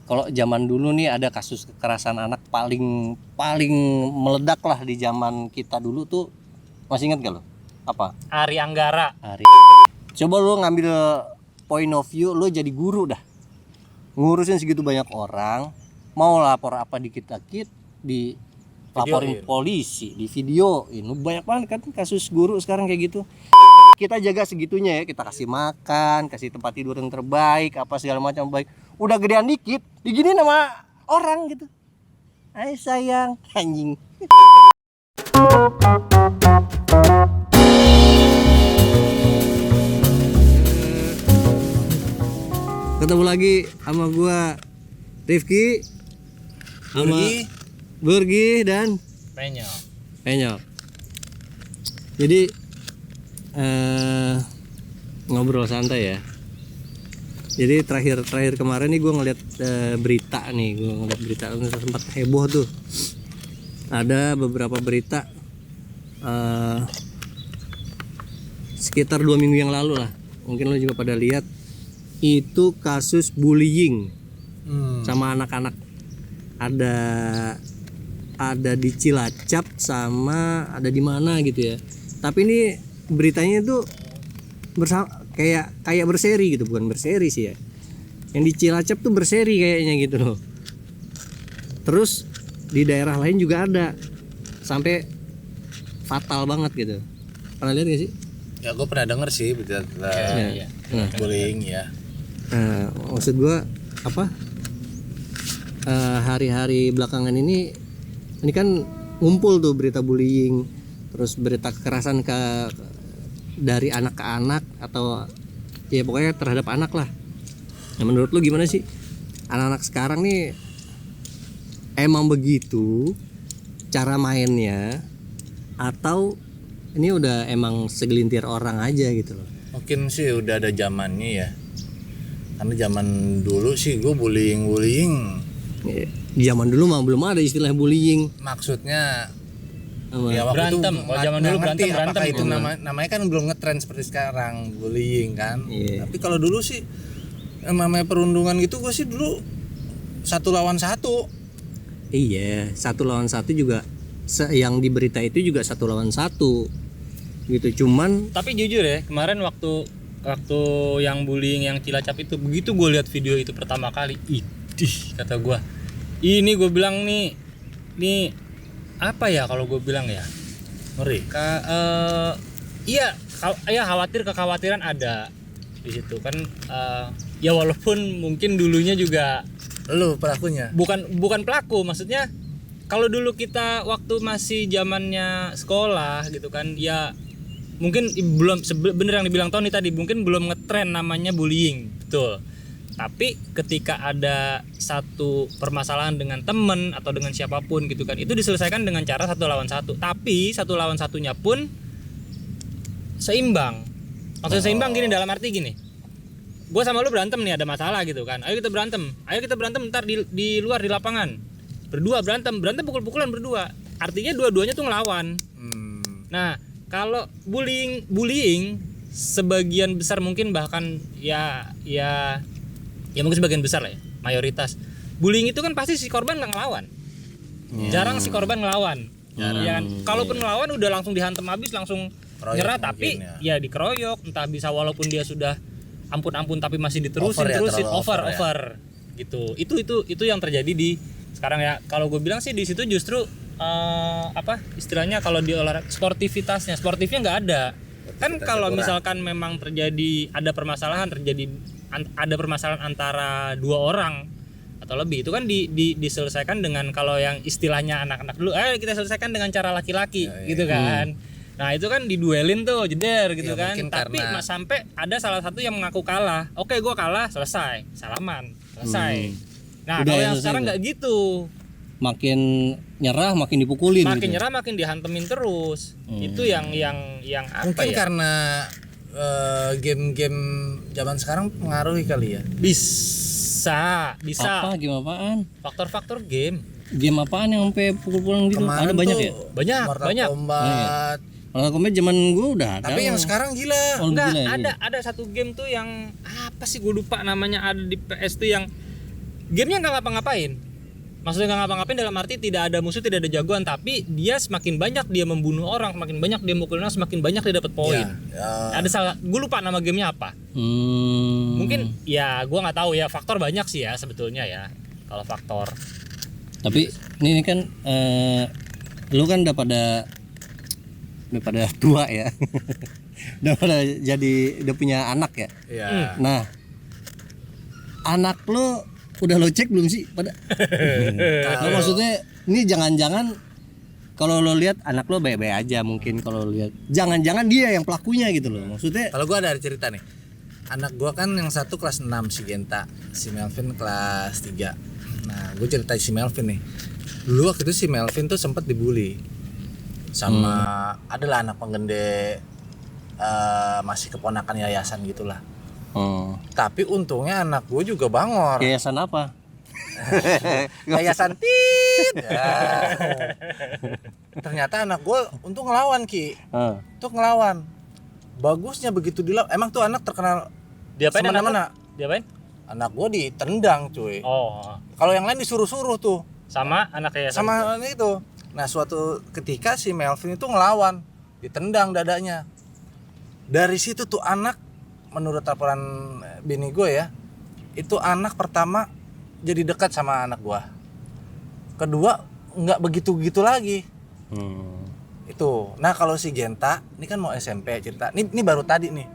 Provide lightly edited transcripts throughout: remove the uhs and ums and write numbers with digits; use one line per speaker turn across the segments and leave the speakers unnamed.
Kalau zaman dulu nih ada kasus kekerasan anak paling meledak lah di zaman kita dulu tuh, masih ingat gak lo? Apa?
Ari Anggara.
Coba lo ngambil point of view lo jadi guru dah, ngurusin segitu banyak orang, mau lapor apa dikit-dikit di laporin polisi, di videoin. Banyak banget kan kasus guru sekarang kayak gitu. Kita jaga segitunya ya, kita kasih makan, kasih tempat tidur yang terbaik, apa segala macam baik. Udah gedean dikit, diginiin sama orang gitu. Hai sayang, anjing. Ketemu lagi sama gua Rifki, sama Burgi dan Penyok. Jadi ngobrol santai ya. Jadi terakhir kemarin nih gue ngeliat berita sempat heboh tuh. Ada beberapa berita sekitar 2 minggu yang lalu lah. Mungkin lo juga pada lihat. Itu kasus bullying sama anak-anak. Ada di Cilacap sama ada di mana gitu ya. Tapi ini beritanya itu kayak berseri gitu, bukan berseri sih ya. Yang di Cilacap tuh berseri kayaknya gitu loh. Terus di daerah lain juga ada, sampai fatal banget gitu. Pernah lihat gak sih?
Ya gue pernah denger sih berita bullying ya.
Nah, maksud gue apa? Hari-hari belakangan ini kan ngumpul tuh berita bullying, terus berita kekerasan dari anak ke anak, atau ya pokoknya terhadap anak lah. Nah, menurut lu gimana sih? Anak-anak sekarang nih emang begitu cara mainnya, atau ini udah emang segelintir orang aja gitu loh?
Mungkin sih udah ada zamannya ya. Karena zaman dulu sih gue bullying.
Di zaman dulu mah belum ada istilah bullying.
Maksudnya
ya, berantem. Kalau zaman dulu berantem.
Apakah itu namanya kan belum ngetren seperti sekarang bullying kan. Tapi kalau dulu sih namanya perundungan gitu, gue sih dulu 1 lawan 1.
Iya, 1 lawan 1 juga. Yang di berita itu juga 1 lawan 1 gitu. Cuman
tapi jujur ya, kemarin waktu yang bullying yang Cilacap itu, begitu gue lihat video itu pertama kali, idih kata gue, ini gue bilang nih apa ya kalau gue bilang ya,
ngeri.
Iya kekhawatiran ada di situ kan. Ya walaupun mungkin dulunya juga
Lu pelakunya
bukan pelaku, maksudnya kalau dulu kita waktu masih zamannya sekolah gitu kan, ya mungkin belum bener yang dibilang Tony tadi, mungkin belum ngetren namanya bullying, betul. Tapi ketika ada satu permasalahan dengan temen atau dengan siapapun gitu kan, itu diselesaikan dengan cara 1 lawan 1. Tapi 1 lawan 1-nya pun seimbang. Maksudnya seimbang gini, dalam arti gini, gue sama lu berantem nih, ada masalah gitu kan, ayo kita berantem ntar di luar di lapangan, berdua berantem pukul-pukulan berdua, artinya dua-duanya tuh ngelawan. Nah kalau bullying sebagian besar mungkin bahkan ya mungkin sebagian besar lah ya, mayoritas bullying itu kan pasti si korban nggak ngelawan. Jarang si korban ngelawan. Ya kan? Kalaupun ngelawan udah langsung dihantam habis, langsung nyerah, tapi ya dikeroyok, entah bisa walaupun dia sudah ampun tapi masih diterusin over gitu. Itu yang terjadi di sekarang ya. Kalau gue bilang sih di situ justru istilahnya kalau di olahraga sportifnya nggak ada kan. Kalau misalkan memang ada permasalahan antara 2 orang atau lebih, itu kan diselesaikan dengan, kalau yang istilahnya anak-anak dulu, kita selesaikan dengan cara laki-laki gitu kan. Nah itu kan diduelin tuh, jeder gitu kan. Tapi sampai ada salah satu yang mengaku kalah. Oke, gue kalah, selesai, salaman, selesai. Nah kalau yang sekarang nggak gitu,
makin nyerah makin dipukulin,
makin
gitu.
Nyerah makin dihantemin terus. Itu yang apa
mungkin
ya,
karena game-game zaman sekarang pengaruhi kali ya.
Bisa
Apa game apaan?
faktor-faktor game
Apaan yang sampai pukul-pukulan gitu?
Kemarin
Ada banyak ya?
banyak.
Kombat.
Kalau komen zaman gue udah ada.
Tapi yang sekarang gila.
Enggak, ada satu game tuh yang apa sih, gue lupa namanya, ada di PS tuh yang gamenya nggak ngapa-ngapain. Maksudnya nggak ngapa-ngapain dalam arti tidak ada musuh, tidak ada jagoan, tapi dia semakin banyak dia membunuh orang, semakin banyak dia mukulin orang, semakin banyak dia dapat poin. Ada salah, gue lupa nama gamenya apa. Mungkin ya gue nggak tahu ya, faktor banyak sih ya sebetulnya ya. Kalau faktor.
Tapi ini kan lu kan udah pada tua ya. Udah pada udah punya anak ya.
Iya.
Nah, anak lu udah lo cek belum sih pada? Nah, maksudnya ini jangan-jangan kalau lo lihat anak lo baik-baik aja, mungkin kalau lihat jangan-jangan dia yang pelakunya gitu loh. Maksudnya
Kalau gua ada cerita nih. Anak gua kan yang satu kelas 6 si Genta, si Melvin kelas 3. Nah, gua cerita si Melvin nih. Dulu waktu itu si Melvin tuh sempat dibully sama adalah anak penggende masih keponakan yayasan gitulah. Tapi untungnya anak gue juga bangor.
yayasan apa?
Yayasan tit. Ya. Ternyata anak gue untung ngelawan Ki. Tuh ngelawan. Bagusnya begitu emang tuh anak terkenal
Diapain
semena-mena.
Diapain?
Anak gue ditendang cuy.
Oh,
Kalau yang lain disuruh-suruh tuh.
sama anak yayasan.
Sama itu. Nah suatu ketika si Melvin itu ngelawan, ditendang dadanya. Dari situ tuh anak, menurut laporan bini gue ya, itu anak pertama jadi dekat sama anak gue. Kedua nggak begitu lagi. Itu. Nah kalau si Genta, ini kan mau SMP cerita. Ini baru tadi nih.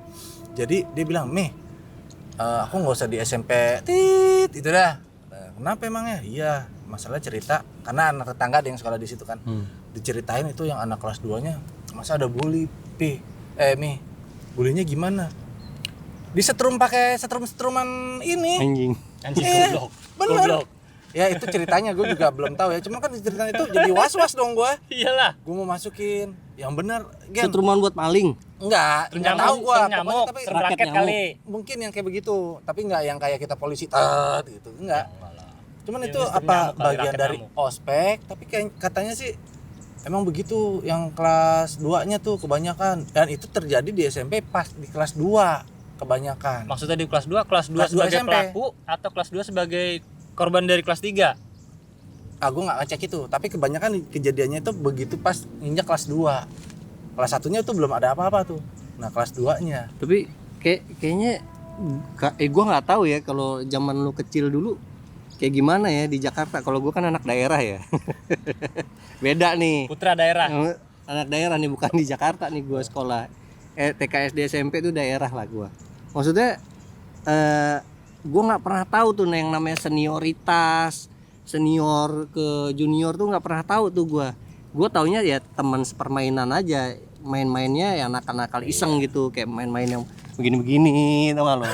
Jadi dia bilang, "Mih, aku nggak usah di SMP." Tit, itu dah. Nah, kenapa emangnya? Iya, masalah cerita karena anak tetangga ada yang sekolah di situ kan. Diceritain itu yang anak kelas 2-nya, masa ada bully, Mi. Bulinya gimana? Disetrum pakai setrum-setruman ini.
Anjing.
Anjing goblok.
Bener.
Goblok.
Ya itu ceritanya gue juga belum tahu ya. Cuma kan ceritanya itu jadi was-was dong gue.
Iyalah.
Gue mau masukin yang benar. Gen.
Setruman buat maling.
Enggak tahu gue.
Nyamuk,
Tapi
raket kali.
mungkin yang kayak begitu. Tapi enggak yang kayak kita polisi tat gitu. Enggak. Cuman itu
Ini
apa
nyamuk kali,
bagian
raket
dari
nyamuk.
ospek. Tapi kayak katanya sih emang begitu yang kelas 2-nya tuh kebanyakan. Dan itu terjadi di SMP pas di kelas 2 kebanyakan.
Maksudnya di kelas 2
Kelas 2
sebagai
SMP.
pelaku atau kelas 2 sebagai korban dari kelas 3?
Gue nggak ngecek itu, tapi kebanyakan kejadiannya itu begitu pas injak kelas 2. Kelas 1-nya tuh belum ada apa-apa tuh. Nah, kelas 2-nya.
Tapi kayaknya gua nggak tahu ya kalau zaman lu kecil dulu kayak gimana ya di Jakarta. Kalau gua kan anak daerah ya. Beda nih.
Putra daerah.
Anak daerah nih, bukan di Jakarta nih gua sekolah. TK SD SMP itu daerah lah gua. Maksudnya gua nggak pernah tahu tuh yang namanya senioritas, senior ke junior tuh nggak pernah tahu tuh gua taunya ya teman sepermainan aja, main-mainnya ya nakal-nakal iseng gitu, kayak main-main yang begini-begini, tau gak lo?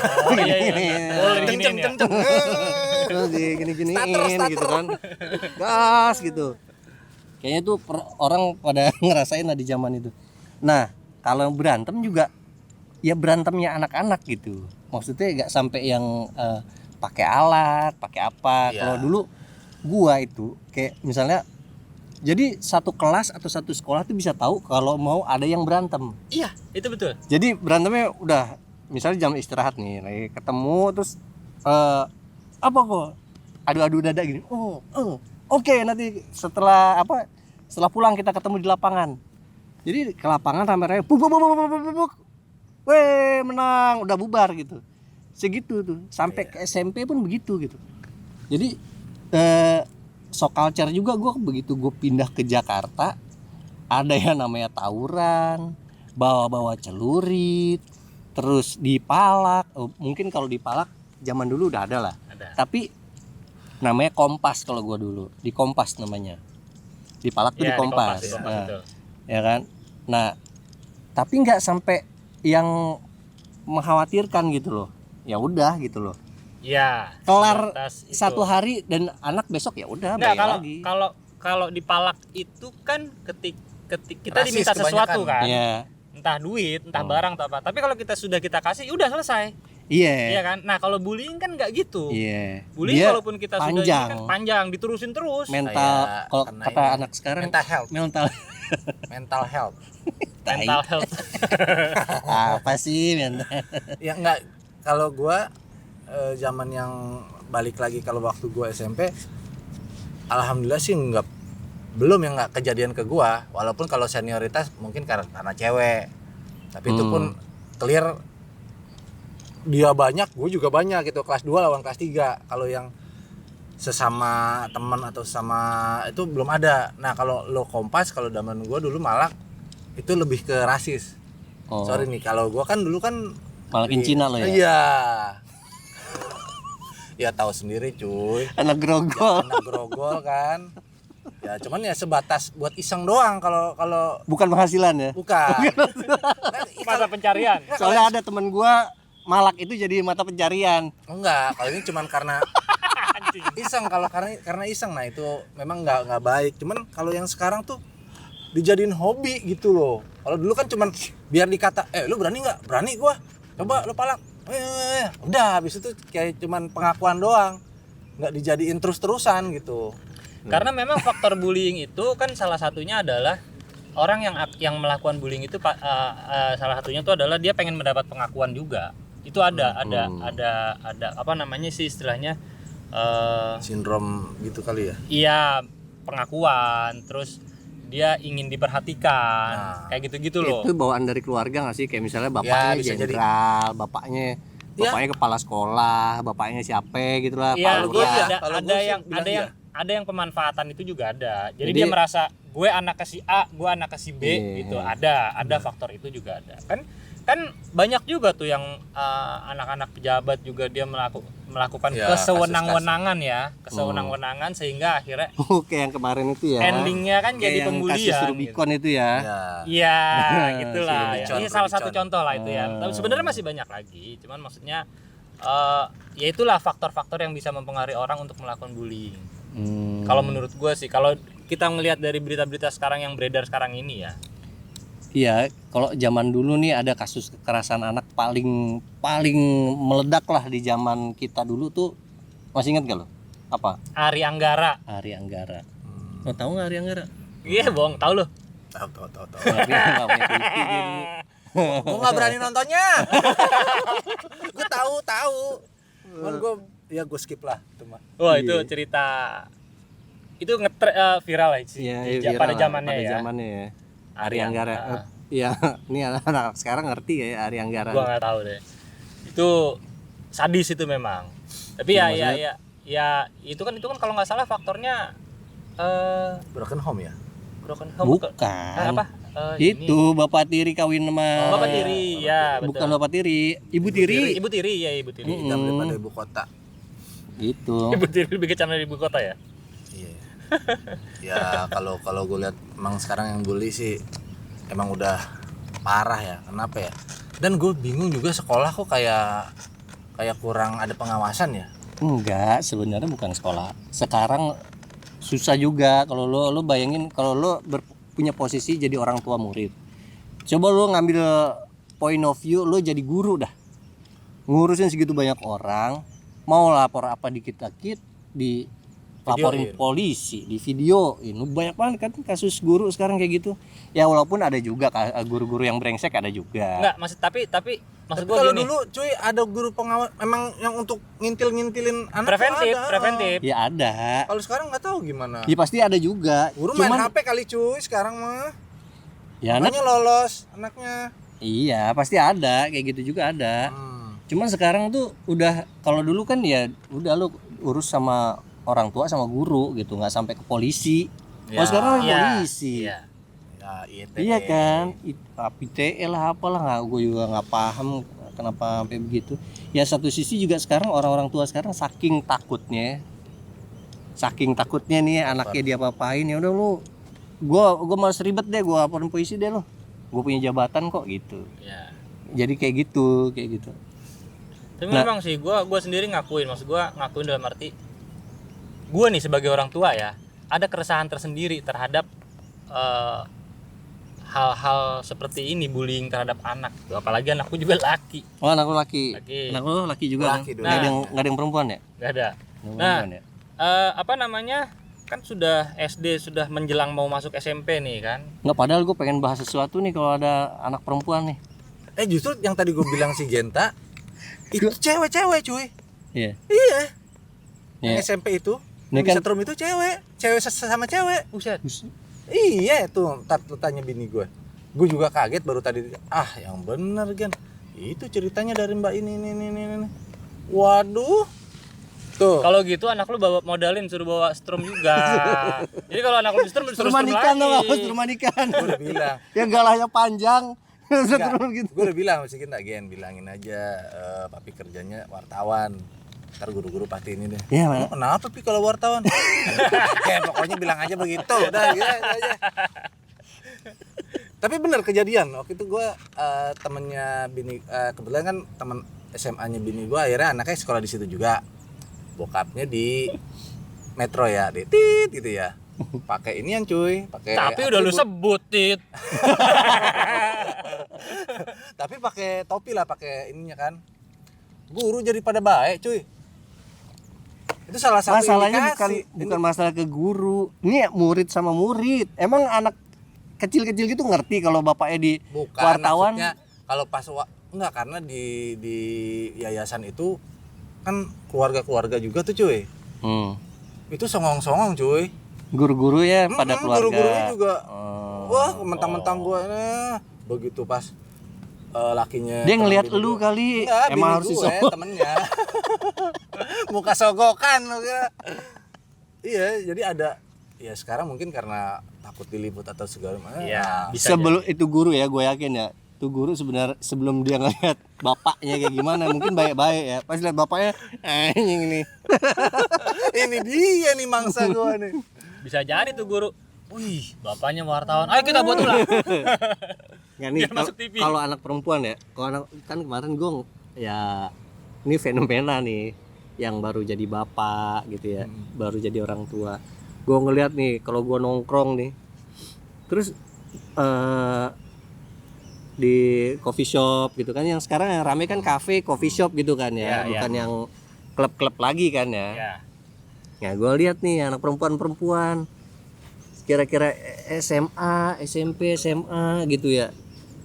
Terus gini-giniin gitu kan, gas gitu. Kayaknya tuh orang pada ngerasain lah di zaman itu. Nah kalau berantem juga ya berantemnya anak-anak gitu, maksudnya nggak sampai yang pakai alat, pakai apa.
Iya.
Kalau dulu gua itu kayak misalnya jadi satu kelas atau satu sekolah tuh bisa tahu kalau mau ada yang berantem.
Iya, itu betul.
Jadi berantemnya udah misalnya jam istirahat nih, lagi ketemu terus apa kok adu-adu dada gini. Oke, nanti setelah pulang kita ketemu di lapangan. Jadi ke lapangan rame-rame, buk, weh menang, udah bubar gitu. Segitu tuh, sampai ke SMP pun begitu gitu. Jadi so culture juga gue begitu gue pindah ke Jakarta, ada yang namanya tawuran, bawa-bawa celurit, terus dipalak. Mungkin kalau dipalak zaman dulu udah ada lah.
Ada.
Tapi namanya kompas kalau gue dulu, di kompas namanya. Dipalak tuh
Ya,
di kompas.
di kompas
Nah,
itu.
ya kan. Nah, tapi nggak sampai yang mengkhawatirkan gitu loh. Ya udah gitu loh.
Iya.
Kelar
sebatas itu.
satu hari dan anak besok ya udah
Nggak,
bayar lagi.
kalau dipalak itu kan ketik kita
Rasis
diminta sesuatu
kebanyakan.
kan.
Iya.
Entah duit, entah barang atau apa. Tapi kalau kita sudah kita kasih, udah selesai.
Iya.
Iya kan? Nah, kalau bullying kan nggak gitu.
Iya.
Bullying
Dia
walaupun kita sudah
panjang.
ini kan panjang, diterusin terus.
mental
Kayak
kalau
kena
kata
ini.
anak sekarang
Mental health.
mental
Mental health.
Mental health.
apa sih mental?
Ya enggak, kalau gua zaman yang balik lagi kalau waktu gue SMP, alhamdulillah sih belum yang nggak kejadian ke gue. Walaupun kalau senioritas mungkin karena cewek, tapi itu pun clear, dia banyak, gue juga banyak gitu, kelas 2 lawan kelas 3. Kalau yang sesama teman atau sama itu belum ada. Nah kalau lo kompas, kalau zaman gue dulu malah itu lebih ke rasis. Sorry nih, kalau gue kan dulu kan
Malakin Cina lo ya.
Iya. Ya tahu sendiri cuy.
Anak grogol.
Anak grogol kan. Ya cuman ya sebatas buat iseng doang kalau
Bukan penghasilan ya.
bukan.
Mata pencarian.
Soalnya ada temen gua malak itu jadi mata pencarian.
Enggak, kalau ini cuman karena iseng. Kalau karena iseng, nah itu memang nggak baik. Cuman kalau yang sekarang tuh dijadiin hobi gitu loh. Kalau dulu kan cuman biar dikata, lu berani nggak? Berani gua. Coba lu palak. Udah habis itu kayak cuman pengakuan doang. Nggak dijadiin terus-terusan gitu.
Karena memang faktor bullying itu kan salah satunya adalah orang yang melakukan bullying itu salah satunya itu adalah dia pengen mendapat pengakuan juga. Itu ada apa namanya sih istilahnya,
Sindrom gitu kali ya.
iya, pengakuan, terus dia ingin diperhatikan, kayak gitu-gitu loh.
Itu bawaan dari keluarga nggak sih? Kayak misalnya bapaknya
bisa jadi.
jenderal, bapaknya kepala sekolah, bapaknya siapa gitu lah.
Iya,
Kalau gua iya. Kalau gua sih bilang iya.
ada yang pemanfaatan itu juga ada. Jadi dia merasa gue anak ke si A, gue anak ke si B gitu. Ada faktor itu juga ada. Kan banyak juga tuh yang anak-anak pejabat juga dia melakukan kesewenang-wenangan ya, kesewenang-wenangan sehingga akhirnya
Oke, yang kemarin itu ya.
endingnya kan jadi pembulian.
Kasus Rubicon
gitu.
itu ya.
Iya, gitulah.
Si Rubicon,
Ini salah satu contoh lah itu ya. Tapi sebenarnya masih banyak lagi. Cuman maksudnya ya itulah faktor-faktor yang bisa mempengaruhi orang untuk melakukan bullying. Kalau menurut gue sih, kalau kita ngelihat dari berita-berita sekarang yang beredar sekarang ini ya.
Iya, kalau zaman dulu nih ada kasus kekerasan anak paling meledak lah di zaman kita dulu tuh. Masih ingat gak lo? Apa?
Ari Anggara.
Ari Anggara. Lo tahu nggak Ari Anggara?
Iya, bohong, tahu lo.
Tahu.
Tapi nggak punya TV dia dulu.
Gue nggak berani nontonnya. Gue tahu. Cuman gue skip lah itu mah.
Wah, itu cerita itu viral sih pada zamannya ya.
Ari Anggara. Iya, ini anak sekarang ngerti ya Ari Anggara.
Gua nggak tahu deh. Itu sadis itu memang. Tapi ya itu kan kalau nggak salah faktornya
Broken home ya?
broken home.
Bukan.
Apa?
Itu bapak tiri kawin sama
Bapak tiri, ya betul.
Bukan bapak tiri, ibu tiri.
Ibu tiri ya, ibu tiri.
Hitam daripada ibu kota.
Gitu.
Ibu tiri lebih kecam dari ibu kota ya.
Iya. Ya kalau gue lihat emang sekarang yang bully sih emang udah parah ya. Kenapa ya? Dan gue bingung juga sekolah kok kayak kurang ada pengawasan ya.
Enggak, sebenarnya bukan sekolah. Sekarang susah juga kalau lo bayangin kalau lo punya posisi jadi orang tua murid. Coba lo ngambil point of view lo jadi guru dah. Ngurusin segitu banyak orang, mau lapor apa dikit-dikit di laporin polisi, di videoin. Banyak banget kan kasus guru sekarang kayak gitu. Ya walaupun ada juga guru-guru yang brengsek ada juga.
Enggak, tapi maksud gue
kalau
gini.
dulu cuy ada guru pengawas memang yang untuk ngintilin anak
preventif.
Ya ada.
Kalau sekarang nggak tahu gimana.
Ya pasti ada juga.
Guru main HP kali cuy sekarang mah.
Ya
makanya lolos anaknya.
Iya, pasti ada, kayak gitu juga ada. Cuman sekarang tuh udah, kalau dulu kan ya udah lo urus sama orang tua sama guru gitu, nggak sampai ke polisi. Kalau sekarang polisi.
Iya.
Ya,
Iya kan, ITE lah apalah, gue juga nggak paham kenapa sampai begitu. Ya satu sisi juga sekarang orang-orang tua sekarang saking takutnya nih anaknya dia apa-apain, ya udah lu, gue malas ribet deh, gue laporin polisi deh lo, gue punya jabatan kok gitu.
Ya.
Jadi kayak gitu.
Tapi memang sih gue sendiri ngakuin dalam arti gue nih sebagai orang tua ya ada keresahan tersendiri terhadap hal-hal seperti ini, bullying terhadap anak gitu. Apalagi anakku juga laki.
Oh, anak lu laki. Anak lu laki juga.
Laki
kan? Nggak ada yang perempuan ya?
Nggak ada. Apa namanya, kan sudah SD, sudah menjelang mau masuk SMP nih kan.
Nggak, padahal gue pengen bahas sesuatu nih kalau ada anak perempuan nih.
Justru yang tadi gue bilang si Genta itu cewek-cewek cuy.
Iya.
Iya. Yang
Iya.
SMP itu,
Ini
yang
kan-
disetrum itu cewek sama cewek.
Buset.
Iya tuh, ntar lu tanya bini gue juga kaget baru tadi. Yang bener Gan, itu ceritanya dari mbak ini. Waduh, tuh.
Kalau gitu anak lu bawa modalin suruh bawa strum juga. Jadi kalau anak lu strum suruh
Struman
strum
ikan tuh,
lagi.
struman ikan.
Gue udah bilang,
Yang galahnya panjang. Setrum gitu.
gue udah bilang mesti kita Gen, bilangin aja papi kerjanya wartawan. Ntar guru-guru pasti ini deh.
Iya, Mak.
Kenapa pi kalau wartawan? Pokoknya bilang aja begitu, udah gitu aja. Tapi bener kejadian waktu itu gue temennya bini, kebetulan kan teman SMA-nya bini gue akhirnya anaknya sekolah di situ juga. Bokapnya di Metro ya, di Tit gitu ya. Pakai ini yang cuy, pakai.
Tapi udah lu sebut, Tit.
Tapi pakai topi lah, pakai ininya kan. Guru jadi pada baik cuy. Itu salah satu
Masalahnya
indikasi.
bukan masalah ke guru. Ini murid sama murid. Emang anak kecil-kecil gitu ngerti kalau bapaknya di
Bukan,
wartawan?
maksudnya kalau pas enggak, karena di yayasan itu kan keluarga-keluarga juga tuh cuy. Itu songong-songong cuy.
Guru-guru ya pada keluarga.
Guru-gurunya juga.
Oh.
Wah, mentang-mentang gue begitu pas lakinya.
Dia
temen
ngelihat
bini
lu
gua.
kali,
Enggak,
emang
bini
harus
gue,
disogok.
temennya. Muka sogokan lu kira. Iya, jadi ada ya sekarang mungkin karena takut diliput atau segala macam.
Iya, bisa
Sebelum itu guru ya, gue yakin ya. Tuh guru sebenarnya sebelum dia ngeliat bapaknya kayak gimana, mungkin baik-baik ya. Pas lihat bapaknya, ini.
Ini dia nih mangsa gue nih.
Bisa jadi tuh guru. Wih, bapaknya wartawan. Ayo kita buat ulang.
Nggak nih,
Biar masuk TV.
kalau anak perempuan ya, kalau anak kan kemarin gue ya ini fenomena nih yang baru jadi bapak gitu ya, baru jadi orang tua. Gue ngeliat nih kalau gue nongkrong nih, terus di coffee shop gitu kan, yang sekarang yang rame kan cafe, coffee shop gitu kan ya,
Ya,
bukan yang klub-klub lagi kan ya.
Ya.
Ya gue lihat nih anak perempuan kira-kira SMA, SMP, SMA gitu ya,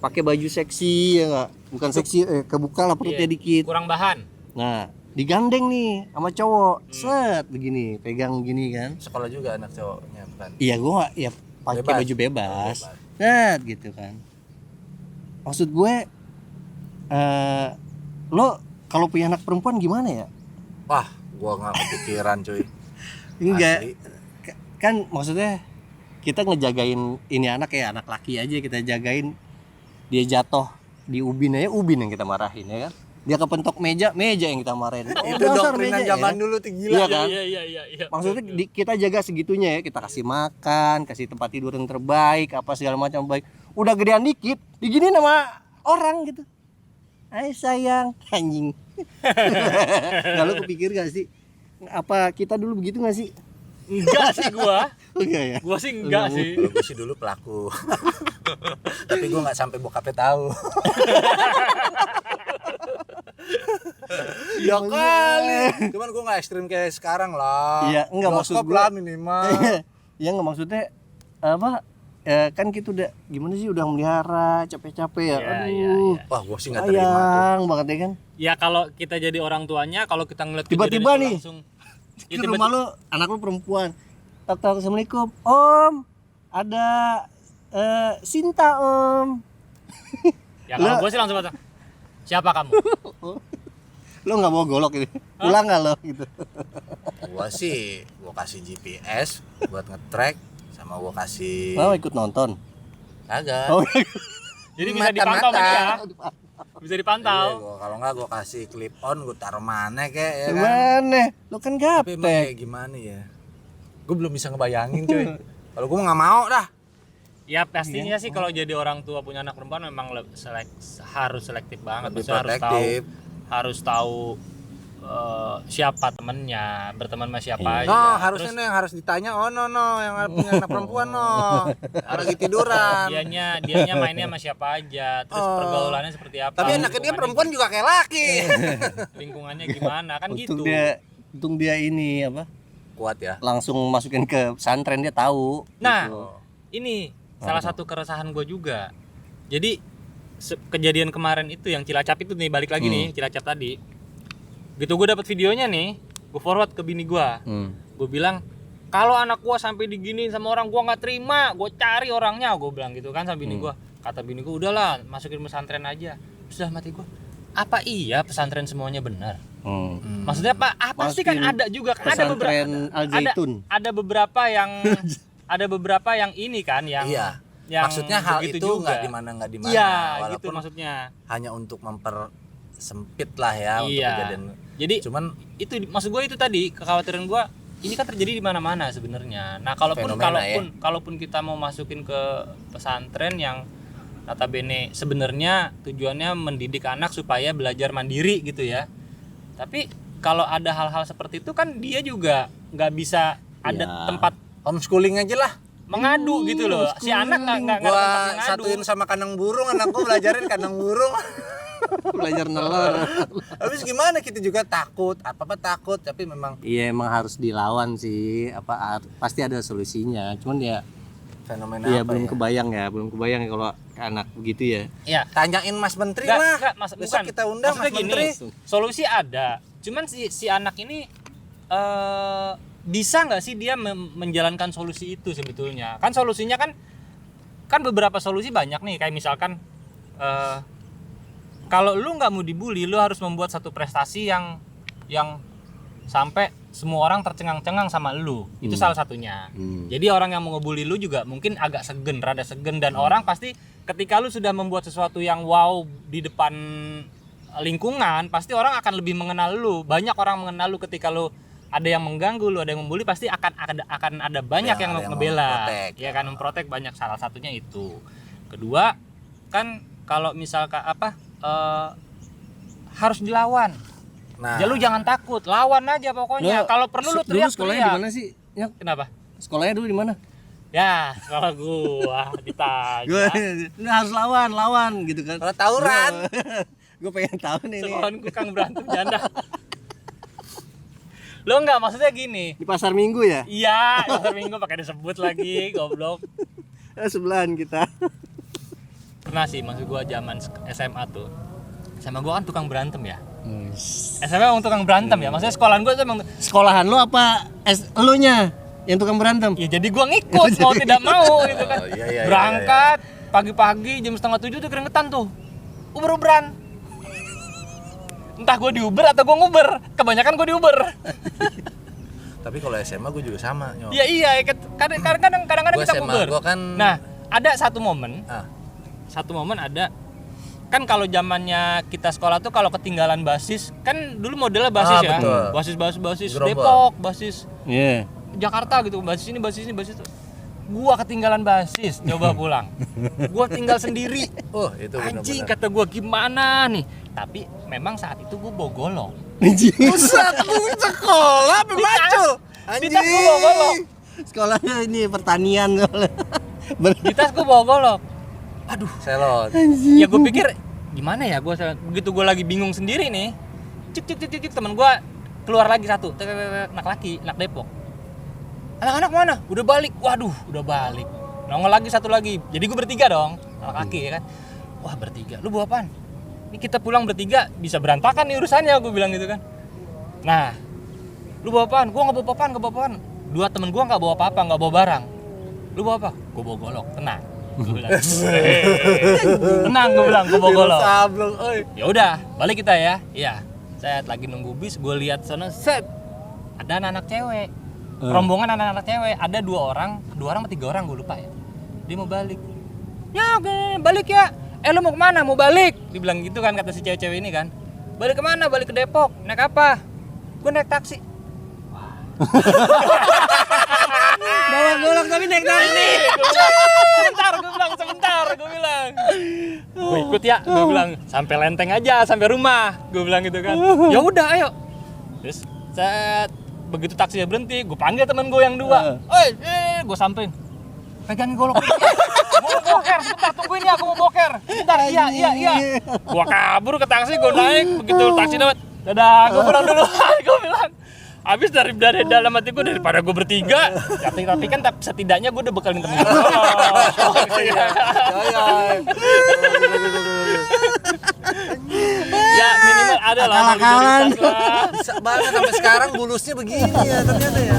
pakai baju seksi ya nggak, bukan seksi, kebuka lah perutnya
Iya.
dikit.
Kurang bahan.
Nah digandeng nih sama cowok, set begini, pegang gini kan.
Sekolah juga anak cowoknya bukan.
Iya gue nggak, ya pakai
Bebas.
baju bebas, set gitu kan. Maksud gue, lo kalau punya anak perempuan gimana ya?
Wah, gua nggak kepikiran cuy.
Enggak,
Asli.
kan maksudnya kita ngejagain ini anak ya, anak laki aja kita jagain, dia jatuh di ubin aja, ubin yang kita marahin ya kan, dia kepentok meja yang kita marahin.
Itu
Dasar
doktrinan
meja,
zaman
ya.
dulu tuh gila.
Iya kan?
Iya.
Maksudnya kita jaga segitunya ya, kita kasih makan, kasih tempat tidur yang terbaik, apa segala macam baik. Udah gedean dikit diginiin sama orang gitu, ay sayang, anjing. Nggak, lo kepikir gak sih apa kita dulu begitu gak sih?
Enggak sih gua.
Enggak ya.
Gua sih enggak sih.
Kalau gue sih dulu pelaku. Tapi gue nggak sampai bokapnya tahu. Ya kali. Cuman gue nggak ekstrim kayak sekarang lah.
Iya, enggak, maksud
Bioskop
gue-
lah minimal.
Ya nggak, maksudnya apa, kan kita udah gimana sih, udah melihara capek-capek ya,
Iya,
aduh
iya.
Wah, gue sih nggak terima tuh.
sayang banget ya kan.
Ya kalau kita jadi orang tuanya, kalau kita ngeliat
Tiba-tiba
kejadian itu
nih,
langsung
Ke rumah lu, anak lu perempuan, tok assalamualaikum om, ada Sinta om.
ya kalau gua sih langsung bilang, siapa kamu?
Lo nggak mau golok gitu, pulang nggak lo gitu?
Gue sih, gue kasih GPS buat nge-track, sama gue kasih
Mau ikut nonton?
kagak.
Oh,
Jadi bisa
Mata-mata.
dipantau sama dia. Bisa dipantau.
Iya, kalau nggak gue kasih clip on, gue taruh mana kek ya kan.
gimana? Lo kan
Tapi emang
gaptek.
kayak gimana ya? Gue belum bisa ngebayangin cuy. Kalau gue nggak mau dah.
Ya pastinya sih kalau jadi orang tua punya anak perempuan memang harus selektif banget.
Lebih
Maksudnya
protektif.
harus tahu siapa temennya, berteman sama siapa aja.
No, harusnya
Terus
nih yang harus ditanya, oh no yang punya anak perempuan no. Lagi tiduran.
dianya mainnya sama siapa aja, terus
Oh.
pergaulannya seperti apa.
Tapi anaknya dia perempuan juga kayak laki.
Lingkungannya gimana kan
Untung
gitu.
untung dia ini apa?
Kuat ya.
Langsung masukin ke pesantren, dia tahu.
Nah,
gitu.
ini salah satu keresahan gue juga. Jadi kejadian kemarin itu yang Cilacap itu nih, balik lagi nih Cilacap tadi. Gitu gue dapat videonya nih, gue forward ke bini gue. Gue bilang, kalau anak gue sampai diginiin sama orang, gue nggak terima, gue cari orangnya, gue bilang gitu kan sama bini gue. Kata bini gue, udahlah masukin pesantren aja. Sudah mati gue. Apa iya pesantren semuanya benar? Maksudnya Pak, pasti kan ada juga kan ada beberapa ada beberapa yang ada beberapa yang ini kan yang
Iya.
yang
Maksudnya hal itu
juga.
nggak di mana
Iya,
walaupun
gitu maksudnya.
hanya untuk mempersempit lah ya untuk
Iya.
kejadian.
Jadi
Cuman
itu maksud gue itu tadi kekhawatiran gue ini kan terjadi di mana-mana sebenarnya. Nah,
Fenomena,
kalaupun kita mau masukin ke pesantren yang notabene sebenarnya tujuannya mendidik anak supaya belajar mandiri gitu ya. Tapi kalau ada hal-hal seperti itu kan dia juga nggak bisa ada tempat
homeschooling aja lah.
mengadu gitu loh. Si anak nggak ada tempat
Gua
mengadu.
satuin sama kandang burung, anakku belajarin kandang burung.
Belajar nelor.
Habis gimana, kita juga takut, apa-apa takut, tapi memang
Iya emang harus dilawan sih, pasti ada solusinya. Cuman ya
fenomena
iya
apa
belum
ya?
kebayang ya kalau anak begitu ya.
Ya.
Tanyain Mas Menteri
Nggak,
lah.
Besok
Besok kita undang Mas
gini,
Menteri.
solusi ada. Cuman si anak ini bisa nggak sih dia menjalankan solusi itu sebetulnya? Kan solusinya kan beberapa solusi banyak nih. Kayak misalkan kalau lu nggak mau dibully, lu harus membuat satu prestasi yang sampai semua orang tercengang-cengang sama lu. Itu salah satunya. Jadi orang yang mau ngebully lu juga mungkin agak rada segen dan orang pasti ketika lu sudah membuat sesuatu yang wow di depan lingkungan, pasti orang akan lebih mengenal lu. Banyak orang mengenal lu ketika lu ada yang mengganggu lu, ada yang membuli, pasti akan ada banyak yang ngebela. Ya kan, memprotek banyak, salah satunya itu. Kedua, kan kalau misalkan harus dilawan.
Nah,
Ya lu jangan takut, lawan aja pokoknya. Kalau perlu lu
Dulu
teriak.
sekolahnya di mana sih? Ya,
Kenapa?
sekolahnya dulu di mana?
Ya, kalau gua ditanya.
Gue harus lawan gitu kan.
kalau tawuran.
Gue pengen tahu nih.
Sekolahan gua kang berantem janda. Lo enggak, maksudnya gini.
Di pasar Minggu ya?
Iya, pasar Minggu pakai disebut lagi, goblok.
Sebelahan kita.
Pernah sih, maksud gua zaman SMA tuh. SMA gua kan tukang berantem ya. SMA emang tukang berantem ya. Maksudnya sekolahan gua tuh emang
Sekolahan lo apa elunya yang tukang berantem?
ya jadi gua ngikut mau tidak mau gitu kan.
Iya,
Berangkat pagi-pagi jam 6:30 tuh keringetan tuh. Uber-uberan. Entah gua di Uber atau gua nguber. Kebanyakan gua di Uber.
Tapi kalau SMA gue juga sama, Nyok.
Ya iya, kadang-kadang
Gua
kita
SMA,
nguber.
gua kan-
Nah, ada satu momen
Ah,
ada kan kalau zamannya kita sekolah tuh kalau ketinggalan basis kan dulu modelnya basis ya,
betul.
basis
Gerobak.
Depok, basis
Iya.
Jakarta gitu, basis ini itu. Gua ketinggalan basis, coba pulang. Gua tinggal sendiri.
oh itu
Anjing,
benar-benar.
kata gua gimana nih? Tapi memang saat itu gua bawa golok.
Pusat lu sekolah pembacu.
Di tas gua bawa golok.
Sekolahnya ini pertanian soalnya.
Di tas gua bawa golok. Aduh,
Selon.
ya gue pikir gimana ya, begitu gue lagi bingung sendiri nih, cik teman gue keluar lagi satu, anak Depok, anak-anak mana? Udah balik, waduh, udah balik, nongol lagi satu lagi, jadi gue bertiga dong, anak laki ya kan, wah bertiga, lu bawa apaan? Ini kita pulang bertiga bisa berantakan nih urusannya, gue bilang gitu kan, nah, lu bawa apaan? Gue nggak bawa apaan, dua temen gue nggak bawa apa-apa, nggak bawa barang, lu bawa apa? Gue bawa golok, tenang. Gue bilang, tenang, gue bilang, gue bawa golok.
Sablon, oi.
Ya udah, balik kita ya. Iya. Saya lagi nunggu bis, gue lihat sana, set. Ada anak-anak cewek. Rombongan anak-anak cewek, ada dua orang atau tiga orang, gue lupa ya. Dia mau balik. Ya, oke, balik ya. Lu mau kemana? Mau balik? Dibilang gitu kan kata si cewek-cewek ini kan. Balik kemana? Balik ke Depok. Naik apa? Gue naik taksi.
Bawa golok tapi naik taksi.
Sebentar, gue bilang. Gue ikut ya, gue bilang. Sampai Lenteng aja, sampai rumah. Gue bilang gitu kan. Ya udah, ayo. Terus begitu taksinya berhenti, gue panggil temen gue yang dua. Gue samperin. Pegangin golok. Gue mau boker, sebentar tungguin ya, aku mau boker. Sebentar, iya. Gue kabur ke taksi, gue naik. Begitu taksi dapat, dadah, gue pulang dulu. Gue bilang, Habis dari dalam hati gue daripada gue bertiga, tapi kan setidaknya gue udah bekalin temen gue. Ya minimal ada lah.
Akal-akalan.
Bisa banget sampai sekarang bulusnya begini ya ternyata ya.